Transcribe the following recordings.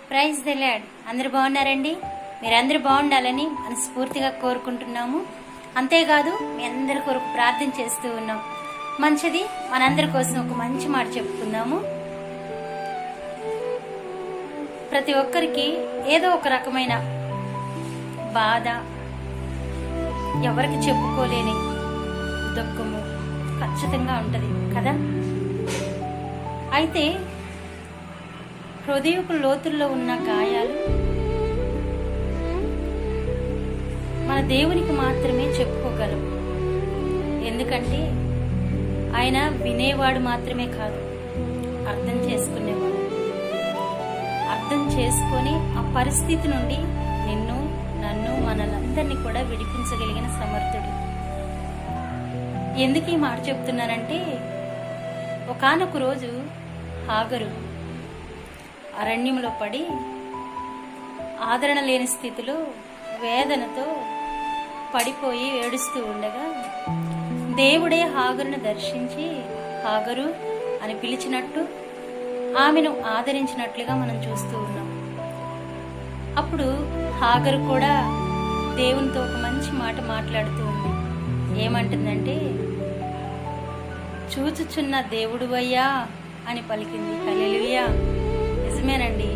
Praise the lord. అందరూ బాగున్నారండి? మీరందరూ బాగుండాలని మనస్ఫూర్తిగా కోరుకుంటున్నాము. అంతేకాదు మీ అందరి కొరకు ప్రార్థన చేస్తూ ఉన్నాం. మంచిది, మనందరి కోసం ఒక మంచి మాట చెప్పుకుందాము. ప్రతి ఒక్కరికి ఏదో ఒక రకమైన బాధ, ఎవరికి చెప్పుకోలేని దుఃఖము ఖచ్చితంగా ఉంటుంది కదా. అయితే హృదయపు లోతుల్లో ఉన్న గాయాలు మన దేవునికి మాత్రమే చెప్పుకోగలం. ఎందుకంటే ఆయన వినేవాడు మాత్రమే కాదు, అర్థం చేసుకునేవాడు. అర్థం చేసుకొని ఆ పరిస్థితి నుండి నిన్ను, నన్ను, మనలందరినీ కూడా విడిపించగలిగిన సమర్థుడు. ఎందుకు ఈ మాట చెప్తున్నానంటే, ఒకానొక రోజు హాగరు అరణ్యంలో పడి ఆదరణ లేని స్థితిలో వేదనతో పడిపోయి ఏడుస్తూ ఉండగా దేవుడే హాగరును దర్శించి హాగరు అని పిలిచినట్టు ఆమెను ఆదరించినట్లుగా మనం చూస్తూ ఉన్నాం. అప్పుడు హాగరు కూడా దేవునితో ఒక మంచి మాట మాట్లాడుతూ ఉంది. ఏమంటుందంటే, చూచుచున్న దేవుడువయ్యా అని పలికింది. హల్లెలూయా. నిజమేనండి,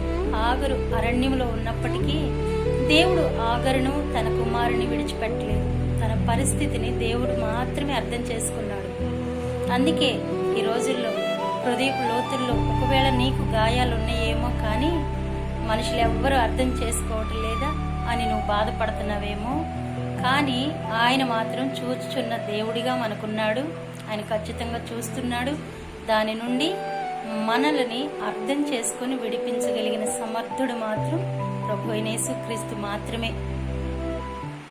ఆగరు అరణ్యంలో ఉన్నప్పటికీ దేవుడు ఆగరును, తన కుమారుని విడిచిపెట్టలేదు. తన పరిస్థితిని దేవుడు మాత్రమే అర్థం చేసుకున్నాడు. అందుకే ఈ రోజుల్లో హృదయపు లోతుల్లో ఒకవేళ నీకు గాయాలు ఉన్నాయేమో, కానీ మనుషులు ఎవ్వరూ అర్థం చేసుకోవటం లేదా అని నువ్వు బాధపడుతున్నావేమో, కానీ ఆయన మాత్రం చూచుచున్న దేవుడిగా మనకున్నాడు. ఆయన ఖచ్చితంగా చూస్తున్నాడు. దాని నుండి మనల్ని అర్థం చేసుకొని విడిపించగలిగిన సమర్థుడు మాత్రం ప్రభు అయిన యేసుక్రీస్తు మాత్రమే.